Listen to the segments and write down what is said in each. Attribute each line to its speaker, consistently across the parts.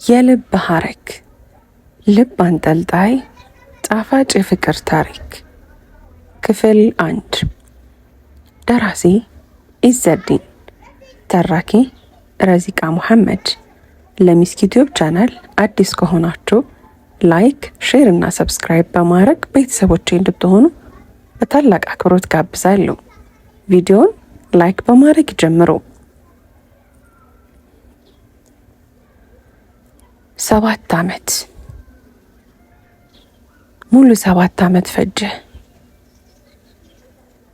Speaker 1: የልብ ሐረግ ልብ አንጠልጣይ ጣፋጭ የፍቅር ታሪክ ክፍል 1 ደራሲ ኢዘዲን ተራኪ ረዚቃ መሐመድ። ለሚስክ ዩቲዩብ ቻናል አዲስ ከሆናችሁ ላይክ፣ ሼር እና ሰብስክራይብ በማድረግ ቤተሰቦቼ እንድትሆኑ በታላቅ አክብሮት ጋብዛለሁ። ቪዲዮውን ላይክ በማድረግ ጀምሩ። 7 ዓመት ሙሉ 7 ዓመት ፈጀ።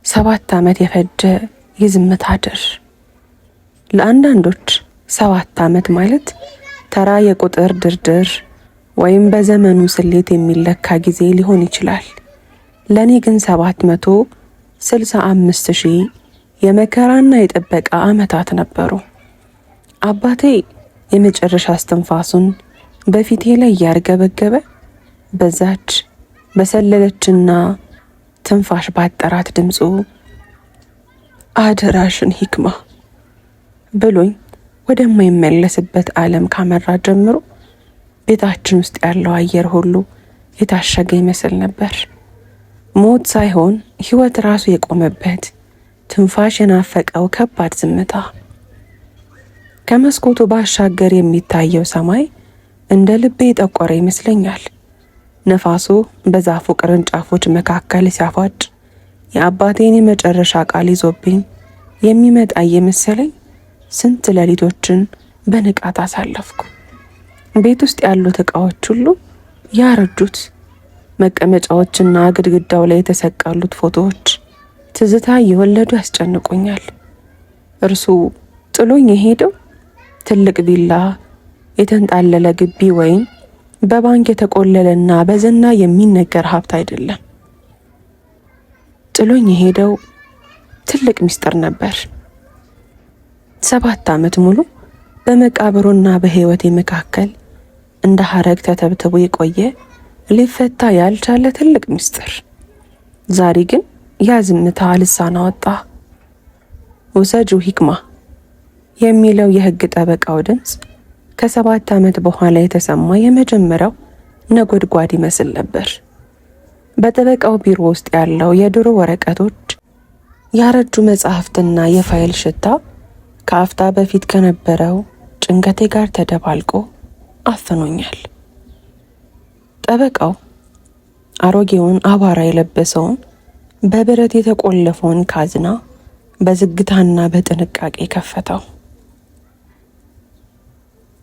Speaker 1: 7 ዓመት የፈጀ የዝምታ ድር። ለአንዳንዶች 7 ዓመት ማለት ተራ የቁጥር ድርድር ወይም በዘመኑ ስሌት የሚለካ ጊዜ ሊሆን ይችላል። ለኔ ግን 765,000 የመከራና የጥበቃ ዓመታት ነበሩ። አባቴ የመጨረሻ እስትንፋሱን በፊቴ ላይ ያርገበገበ በዛች በሰለለችና ትንፋሽ ባጠራት ድምፁ አደራሽን ሂክማ ብሎኝ ወደማይመለስበት ዓለም ካመራ ጀምሮ ቤታችን ውስጥ ያለው አየር ሁሉ የታሸገ ይመስል ነበር። ሞት ሳይሆን ሕይወት ራሱ የቆመበት ትንፋሽ የናፈቀው ከባድ ዝምታ። ከመስኮቱ ባሻገር የሚታየው ሰማይ እንደ ልቤ የጠቆረ ይመስለኛል። ነፋሱ በዛፉ ቅርንጫፎች መካከል ሲያፏጭ የአባቴን የመጨረሻ ቃል ይዞብኝ የሚመጣ የመሰለኝ ስንት ሌሊቶችን በንቃት አሳለፍኩ። ቤት ውስጥ ያሉት ዕቃዎች ሁሉ ያረጁት መቀመጫዎችና ግድግዳው ላይ የተሰቀሉት ፎቶዎች ትዝታ እየወለዱ ያስጨንቁኛል። እርሱ ጥሎኝ የሄደው ትልቅ ቪላ፣ የተንጣለለ ግቢ ወይም በባንክ የተቆለለና በዝና የሚነገር ሀብት አይደለም። ጥሎኝ የሄደው ትልቅ ምስጢር ነበር። 7 ዓመት ሙሉ በመቃብሩና በሕይወቴ መካከል እንደ ሐረግ ተተብትቦ የቆየ ሊፈታ ያልቻለ ትልቅ ምስጢር። ዛሬ ግን ያ ዝምታ ልሳን አወጣ። ውሰጁ ሂክማ የሚለው የሕግ ጠበቃው ድምፅ ከ7 ዓመት በኋላ የተሰማ የመጀመሪያው ነጎድጓድ ይመስል ነበር። በጠበቃው ቢሮ ውስጥ ያለው የድሮ ወረቀቶች፣ ያረጁ መጽሐፍትና የፋይል ሽታ ከአፍታ በፊት ከነበረው ጭንቀቴ ጋር ተደባልቆ አፍኖኛል። ጠበቃው አሮጌውን አቧራ የለበሰውን በብረት የተቆለፈውን ካዝና በዝግታና በጥንቃቄ ከፈተው።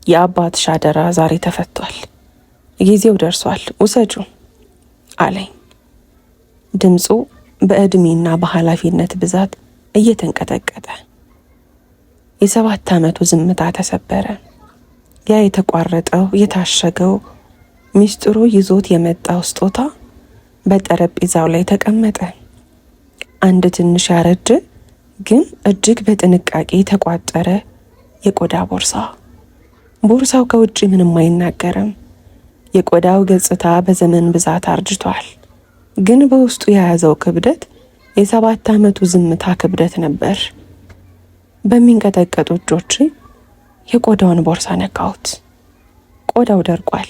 Speaker 1: የአባትሽ አደራ ዛሬ ተፈቷል፣ ጊዜው ደርሷል፣ ውሰጁ አለኝ። ድምፁ በዕድሜና በኃላፊነት ብዛት እየተንቀጠቀጠ። የ7 ዓመቱ ዝምታ ተሰበረ። ያ የተቋረጠው የታሸገው ሚስጥሩ ይዞት የመጣው ስጦታ በጠረጴዛው ላይ ተቀመጠ። አንድ ትንሽ ያረጀ ግን እጅግ በጥንቃቄ የተቋጠረ የቆዳ ቦርሳ። ቦርሳው ከውጭ ምንም አይናገርም። የቆዳው ገጽታ በዘመን ብዛት አርጅቷል፣ ግን በውስጡ የያዘው ክብደት የ7 ዓመቱ ዝምታ ክብደት ነበር። በሚንቀጠቀጡ እጆቼ የቆዳውን ቦርሳ ነካሁት። ቆዳው ደርቋል፣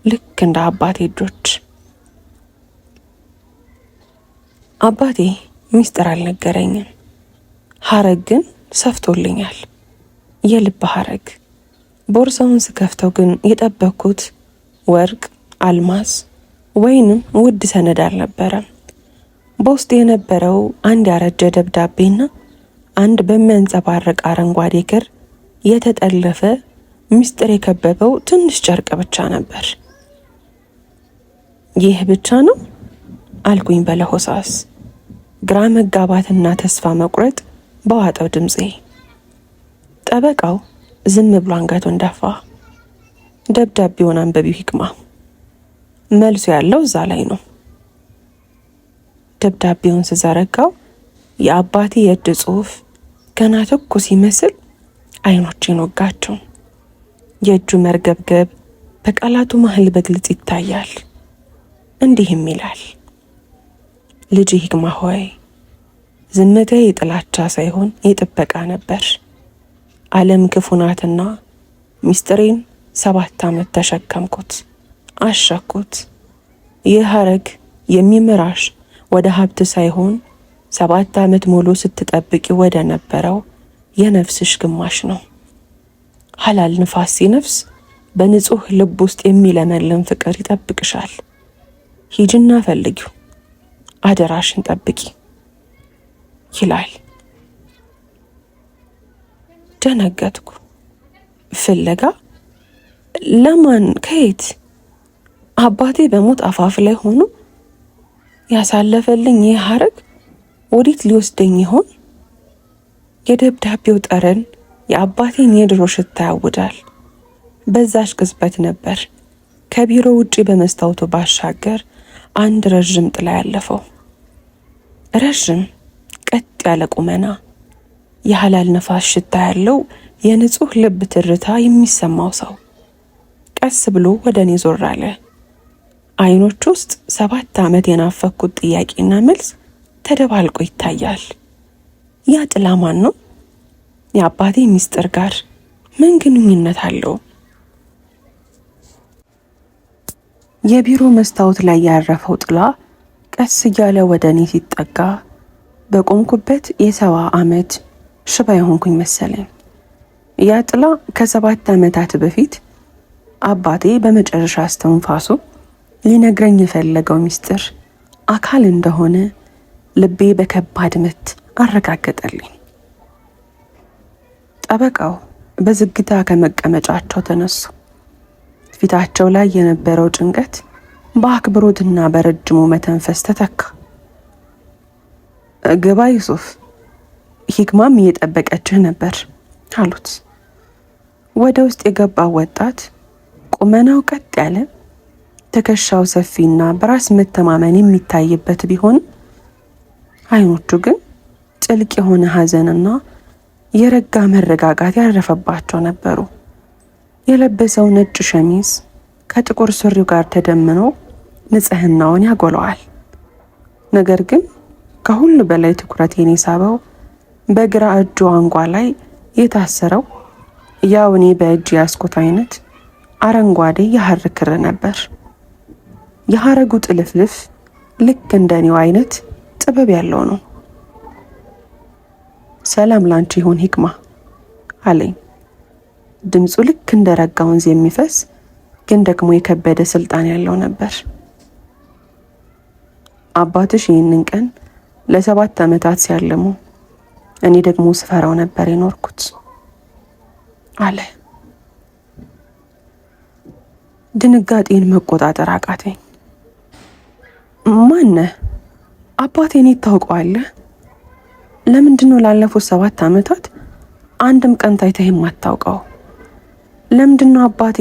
Speaker 1: ልክ እንደ አባቴ እጆች። አባቴ ሚስጥር አልነገረኝም። ሐረግ ግን ሰፍቶልኛል፣ የልብ ሐረግ። ቦርሳውን ስከፍተው ግን የጠበቅኩት ወርቅ፣ አልማዝ ወይንም ውድ ሰነድ አልነበረም። በውስጥ የነበረው አንድ ያረጀ ደብዳቤና አንድ በሚያንጸባርቅ አረንጓዴ ክር የተጠለፈ ምስጢር የከበበው ትንሽ ጨርቅ ብቻ ነበር። ይህ ብቻ ነው አልኩኝ በለሆሳስ፣ ግራ መጋባትና ተስፋ መቁረጥ በዋጠው ድምፄ። ጠበቃው ዝም ብሎ አንገቱን ደፋ። ደብዳቤውን አንብቢው ሂክማ፣ መልሱ ያለው እዛ ላይ ነው። ደብዳቤውን ስዘረጋው የአባቴ የእጅ ጽሑፍ ገና ትኩስ ይመስል አይኖቼን ወጋቸው። የእጁ መርገብገብ በቃላቱ መሃል በግልጽ ይታያል። እንዲህም ይላል፣ ልጅ ሂክማ ሆይ፣ ዝምታዬ የጥላቻ ሳይሆን የጥበቃ ነበር። ዓለም ክፉ ናትና ምስጢሬን 7 ዓመት ተሸከምኩት፣ አሸኩት። ይህ ሐረግ የሚመራሽ ወደ ሀብት ሳይሆን 7 ዓመት ሙሉ ስትጠብቂ ወደ ነበረው የነፍስሽ ግማሽ ነው። ሐላል ንፋስ ሲነፍስ በንጹህ ልብ ውስጥ የሚለመልም ፍቅር ይጠብቅሻል። ሂጅና ፈልጊው፣ አደራሽን ጠብቂ ይላል። ደነገጥኩ። ፍለጋ? ለማን? ከየት? አባቴ በሞት አፋፍ ላይ ሆኖ ያሳለፈልኝ ይህ ሐረግ ወዴት ሊወስደኝ ይሆን? የደብዳቤው ጠረን የአባቴን የድሮ ሽታ ያውዳል። በዛች ቅጽበት ነበር ከቢሮ ውጪ በመስታወቱ ባሻገር አንድ ረዥም ጥላ ያለፈው። ረዥም ቀጥ ያለ ቁመና፣ የሐላል ነፋስ ሽታ ያለው የንጹህ ልብ ትርታ የሚሰማው ሰው ቀስ ብሎ ወደ እኔ ዞር አለ። አይኖች ውስጥ 7 ዓመት የናፈኩት ጥያቄና መልስ ተደባልቆ ይታያል። ያ ጥላ ማን ነው? የአባቴ ሚስጥር ጋር ምን ግንኙነት አለው? የቢሮ መስታወት ላይ ያረፈው ጥላ ቀስ እያለ ወደ እኔ ሲጠጋ በቆምኩበት የ70 ዓመት ሽባ የሆንኩኝ መሰለኝ። ያ ጥላ ከ7 ዓመታት በፊት አባቴ በመጨረሻ እስትንፋሱ ሊነግረኝ የፈለገው ሚስጥር አካል እንደሆነ ልቤ በከባድ ምት አረጋገጠልኝ። ጠበቃው በዝግታ ከመቀመጫቸው ተነሱ። ፊታቸው ላይ የነበረው ጭንቀት በአክብሮትና በረጅሙ መተንፈስ ተተካ። ግባ ዩሱፍ፣ ሂክማም እየጠበቀችህ ነበር አሉት። ወደ ውስጥ የገባው ወጣት ቁመናው ቀጥ ያለ፣ ትከሻው ሰፊና በራስ መተማመን የሚታይበት ቢሆንም አይኖቹ ግን ጥልቅ የሆነ ሐዘንና የረጋ መረጋጋት ያረፈባቸው ነበሩ። የለበሰው ነጭ ሸሚዝ ከጥቁር ሱሪው ጋር ተደምኖ ንጽህናውን ያጎለዋል። ነገር ግን ከሁሉ በላይ ትኩረቴን የሳበው በግራ እጁ አንጓ ላይ የታሰረው ያው እኔ በእጅ ያስኩት አይነት አረንጓዴ የሐር ክር ነበር። የሐረጉ ጥልፍልፍ ልክ እንደኔው አይነት ጥበብ ያለው ነው። ሰላም ላንቺ ይሁን ሂክማ አለኝ። ድምፁ ልክ እንደ ረጋ ወንዝ የሚፈስ ግን ደግሞ የከበደ ስልጣን ያለው ነበር። አባትሽ ይህንን ቀን ለ7 ዓመታት ሲያልሙ እኔ ደግሞ ስፈራው ነበር የኖርኩት አለ። ድንጋጤን መቆጣጠር አቃተኝ። ማነህ? አባቴን ታውቀዋለህ? ለምንድነው ላለፉት 7 ዓመታት አንድም ቀን ታይተህ የማታውቀው? ለምንድነው አባቴ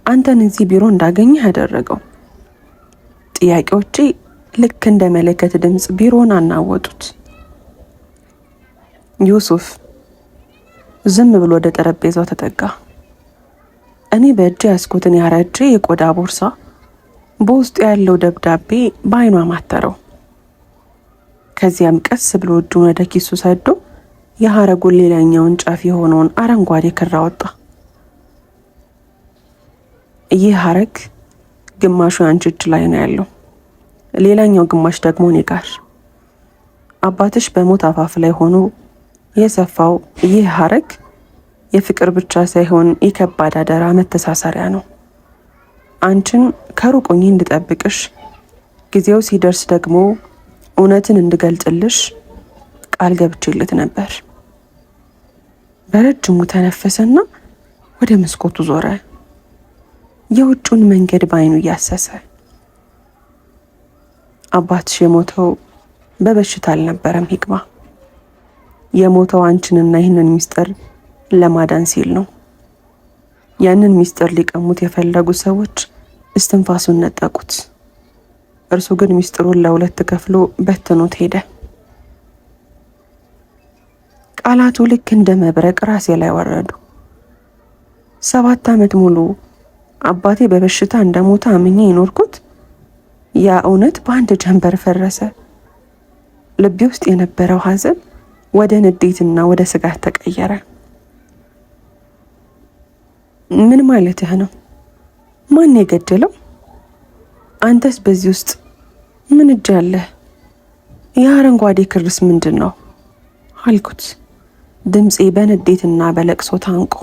Speaker 1: አንተን እዚህ ቢሮ እንዳገኘህ ያደረገው? ጥያቄዎቼ ልክ እንደ መለከት ድምፅ ቢሮውን አናወጡት። ዩሱፍ ዝም ብሎ ወደ ጠረጴዛው ተጠጋ። እኔ በእጅ ያስኩትን ያረጀ የቆዳ ቦርሳ በውስጡ ያለው ደብዳቤ በአይኗ ማተረው። ከዚያም ቀስ ብሎ እጁን ወደ ኪሱ ሰዶ የሐረጉን ሌላኛውን ጫፍ የሆነውን አረንጓዴ ክር አወጣ። ይህ ሐረግ ግማሹ አንቺ እጅ ላይ ነው ያለው፣ ሌላኛው ግማሽ ደግሞ እኔ ጋር። አባትሽ በሞት አፋፍ ላይ ሆኖ የሰፋው ይህ ሐረግ የፍቅር ብቻ ሳይሆን የከባድ አደራ መተሳሰሪያ ነው። አንቺን ከሩቅ ሆኜ እንድጠብቅሽ፣ ጊዜው ሲደርስ ደግሞ እውነትን እንድገልጽልሽ ቃል ገብቼለት ነበር። በረጅሙ ተነፈሰና ወደ መስኮቱ ዞረ፣ የውጩን መንገድ በአይኑ እያሰሰ። አባትሽ የሞተው በበሽታ አልነበረም ሂክማ። የሞተው አንቺንና ይህንን ሚስጥር ለማዳን ሲል ነው። ያንን ሚስጥር ሊቀሙት የፈለጉ ሰዎች እስትንፋሱን ነጠቁት። እርሱ ግን ሚስጥሩን ለ2 ከፍሎ በትኖት ሄደ። ቃላቱ ልክ እንደ መብረቅ ራሴ ላይ ወረዱ። 7 ዓመት ሙሉ አባቴ በበሽታ እንደሞተ አምኜ የኖርኩት ያ እውነት በአንድ ጀንበር ፈረሰ። ልቤ ውስጥ የነበረው ሐዘን ወደ ንዴትና ወደ ስጋት ተቀየረ። ምን ማለትህ ነው? ማን የገደለው? አንተስ በዚህ ውስጥ ምን እጅ አለህ? የአረንጓዴ ክርስ ምንድን ነው አልኩት፣ ድምፄ በንዴትና በለቅሶ ታንቆ።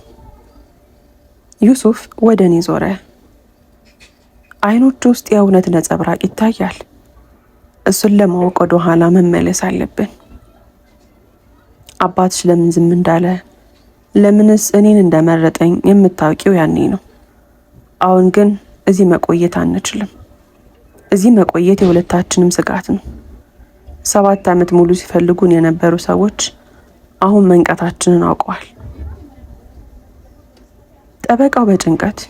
Speaker 1: ዩሱፍ ወደ እኔ ዞረ። አይኖቹ ውስጥ የእውነት ነጸብራቅ ይታያል። እሱን ለማወቅ ወደ ኋላ መመለስ አለብን። አባትሽ ለምን ዝም እንዳለ፣ ለምንስ እኔን እንደመረጠኝ የምታውቂው ያኔ ነው። አሁን ግን እዚህ መቆየት አንችልም። እዚህ መቆየት የሁለታችንም ስጋት ነው። 7 ዓመት ሙሉ ሲፈልጉን የነበሩ ሰዎች አሁን መንቀታችንን አውቀዋል። ጠበቃው በጭንቀት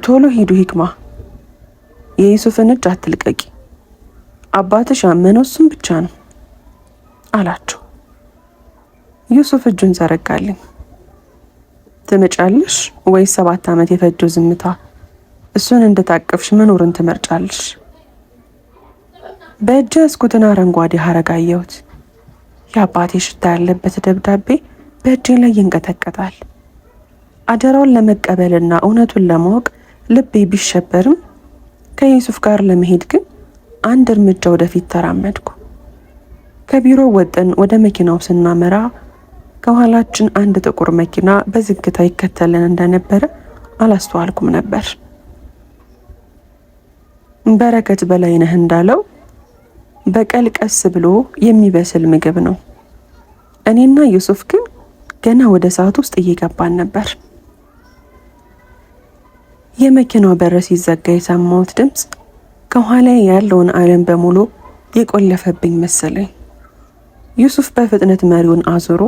Speaker 1: ቶሎ ሂዱ ሂክማ፣ የዩሱፍን እጅ አትልቀቂ፣ አባትሽ ያመነው እሱም ብቻ ነው አላቸው። ዩሱፍ እጁን ዘረጋልኝ። ትመጫለሽ ወይስ 7 ዓመት የፈጀው ዝምታ እሱን እንደታቀፍሽ መኖርን ትመርጫለሽ? በእጅ ያዝኩትን አረንጓዴ ሐረግ አየሁት። የአባቴ ሽታ ያለበት ደብዳቤ በእጄ ላይ ይንቀጠቀጣል። አደራውን ለመቀበልና እውነቱን ለማወቅ ልቤ ቢሸበርም ከዩሱፍ ጋር ለመሄድ ግን አንድ እርምጃ ወደፊት ተራመድኩ። ከቢሮ ወጥን ወደ መኪናው ስናመራ ከኋላችን አንድ ጥቁር መኪና በዝግታ ይከተለን እንደነበረ አላስተዋልኩም ነበር። በረከት በላይነህ እንዳለው በቀል ቀስ ብሎ የሚበስል ምግብ ነው። እኔና ዩሱፍ ግን ገና ወደ ሰዓት ውስጥ እየገባን ነበር። የመኪናው በር ሲዘጋ የሰማሁት ድምፅ ከኋላ ያለውን ዓለም በሙሉ የቆለፈብኝ መሰለኝ። ዩሱፍ በፍጥነት መሪውን አዙሮ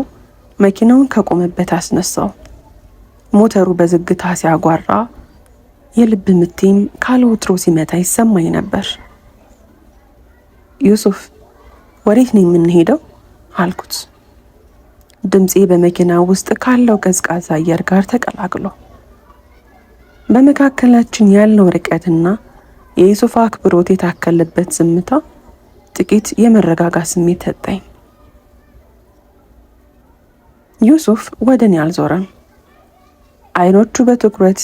Speaker 1: መኪናውን ከቆመበት አስነሳው። ሞተሩ በዝግታ ሲያጓራ የልብ ምቴም ካለ ወትሮ ሲመታ ይሰማኝ ነበር። ዩሱፍ ወዴት ነው የምንሄደው አልኩት፣ ድምፄ በመኪና ውስጥ ካለው ቀዝቃዛ አየር ጋር ተቀላቅሎ። በመካከላችን ያለው ርቀትና የዩሱፍ አክብሮት የታከለበት ዝምታ ጥቂት የመረጋጋት ስሜት ሰጠኝ። ዩሱፍ ወደ እኔ አልዞረም። አይኖቹ በትኩረት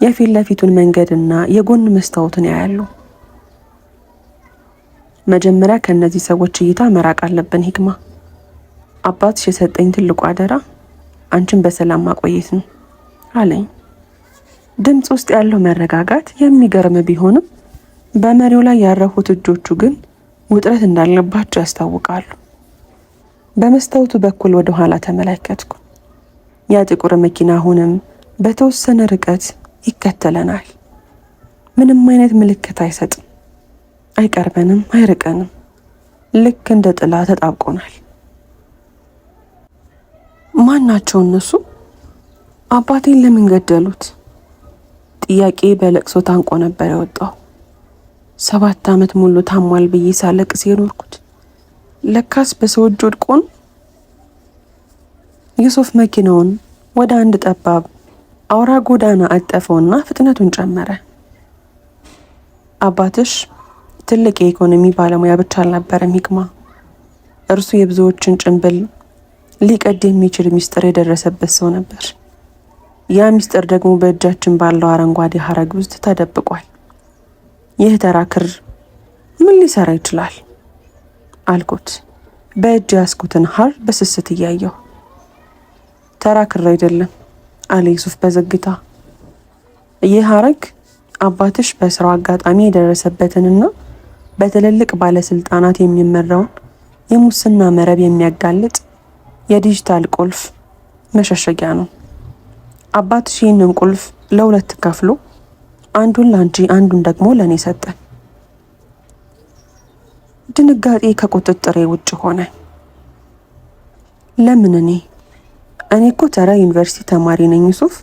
Speaker 1: የፊት ለፊቱን መንገድና የጎን መስታወትን ያያሉ። መጀመሪያ ከነዚህ ሰዎች እይታ መራቅ አለብን ሂክማ። አባትሽ የሰጠኝ ትልቁ አደራ አንቺን በሰላም ማቆየት ነው አለኝ። ድምፅ ውስጥ ያለው መረጋጋት የሚገርም ቢሆንም በመሪው ላይ ያረፉት እጆቹ ግን ውጥረት እንዳለባቸው ያስታውቃሉ። በመስታወቱ በኩል ወደ ኋላ ተመለከትኩ። ያ ጥቁር መኪና አሁንም በተወሰነ ርቀት ይከተለናል። ምንም አይነት ምልክት አይሰጥም። አይቀርበንም፣ አይርቀንም። ልክ እንደ ጥላ ተጣብቆናል። ማን ናቸው እነሱ? አባቴን ለምን ገደሉት? ጥያቄ በለቅሶ ታንቆ ነበር የወጣው። 7 ዓመት ሙሉ ታሟል ብዬ ሳለቅስ የኖርኩት ለካስ በሰው እጅ ወድቆ ነው። ዩሱፍ መኪናውን ወደ አንድ ጠባብ አውራ ጎዳና አጠፈውና ፍጥነቱን ጨመረ። አባትሽ ትልቅ የኢኮኖሚ ባለሙያ ብቻ አልነበረም ሂክማ። እርሱ የብዙዎችን ጭንብል ሊቀድ የሚችል ሚስጥር የደረሰበት ሰው ነበር። ያ ሚስጥር ደግሞ በእጃችን ባለው አረንጓዴ ሐረግ ውስጥ ተደብቋል። ይህ ተራ ክር ምን ሊሰራ ይችላል አልኩት፣ በእጅ ያስኩትን ሐር በስስት እያየሁ። ተራ ክር አይደለም አለ ዩሱፍ በዝግታ። ይህ ሐረግ አባትሽ በስራው አጋጣሚ የደረሰበትንና በትልልቅ ባለስልጣናት የሚመራውን የሙስና መረብ የሚያጋልጥ የዲጂታል ቁልፍ መሸሸጊያ ነው። አባትሽ ይህንን ቁልፍ ለሁለት ከፍሎ አንዱን ላንቺ አንዱን ደግሞ ለኔ ሰጠ። ድንጋጤ ከቁጥጥሬ ውጭ ሆነ። ለምን እኔ እኮ ተራ ዩኒቨርሲቲ ተማሪ ነኝ ዩሱፍ።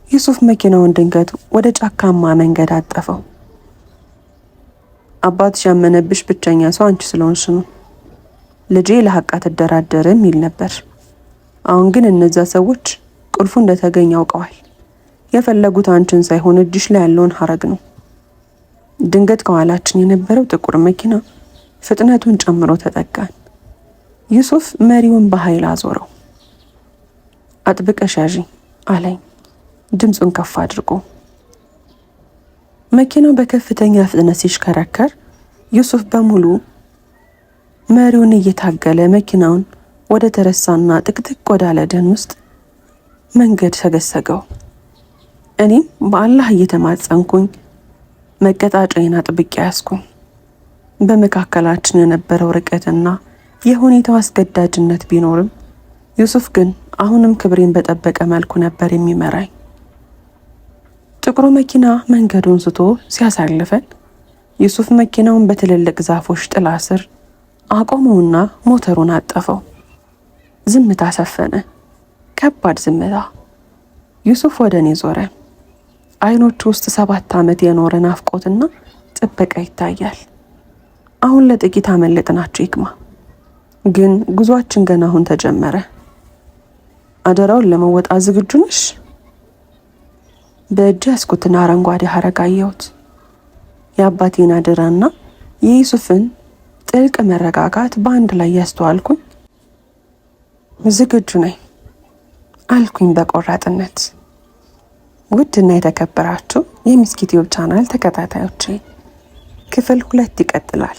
Speaker 1: ዩሱፍ መኪናውን ድንገት ወደ ጫካማ መንገድ አጠፈው። አባትሽ ያመነብሽ ብቸኛ ሰው አንቺ ስለሆንሽ ነው። ልጄ ለሐቅ አትደራደርም ይል ነበር። አሁን ግን እነዛ ሰዎች ቁልፉ እንደተገኘ አውቀዋል። የፈለጉት አንቺን ሳይሆን እጅሽ ላይ ያለውን ሐረግ ነው። ድንገት ከኋላችን የነበረው ጥቁር መኪና ፍጥነቱን ጨምሮ ተጠጋን። ዩሱፍ መሪውን በኃይል አዞረው። አጥብቀሽ ያዢ አለኝ ድምፁን ከፍ አድርጎ። መኪናው በከፍተኛ ፍጥነት ሲሽከረከር ዩሱፍ በሙሉ መሪውን እየታገለ መኪናውን ወደ ተረሳና ጥቅጥቅ ወዳለ ደን ውስጥ መንገድ ሰገሰገው። እኔም በአላህ እየተማጸንኩኝ መቀጣጫዬን አጥብቄ ያዝኩኝ። በመካከላችን የነበረው ርቀትና የሁኔታው አስገዳጅነት ቢኖርም ዩሱፍ ግን አሁንም ክብሬን በጠበቀ መልኩ ነበር የሚመራኝ። ጥቁሩ መኪና መንገዱን ስቶ ሲያሳልፈን ዩሱፍ መኪናውን በትልልቅ ዛፎች ጥላ ስር አቆመውና ሞተሩን አጠፈው። ዝምታ ሰፈነ፣ ከባድ ዝምታ። ዩሱፍ ወደ እኔ ዞረ። አይኖቹ ውስጥ 7 ዓመት የኖረ ናፍቆትና ጥበቃ ይታያል። አሁን ለጥቂት አመለጥናቸው ይክማ፣ ግን ጉዟችን ገና አሁን ተጀመረ። አደራውን ለመወጣት ዝግጁ ነሽ? በእጅ ያስኩትን አረንጓዴ ሐረግ አየሁት። የአባቴን አደራና የዩሱፍን ጥልቅ መረጋጋት በአንድ ላይ ያስተዋልኩኝ። ዝግጁ ነኝ አልኩኝ በቆራጥነት። ውድና የተከበራችሁ የሚስኪ ቲዩብ ቻናል ተከታታዮቼ ክፍል 2 ይቀጥላል።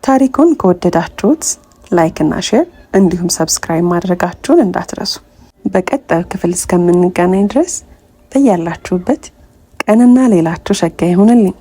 Speaker 1: ታሪኩን ከወደዳችሁት ላይክ እና ሼር እንዲሁም ሰብስክራይብ ማድረጋችሁን እንዳትረሱ። በቀጣዩ ክፍል እስከምንገናኝ ድረስ በያላችሁበት ቀንና ሌላችሁ ሸጋ ይሁንልኝ።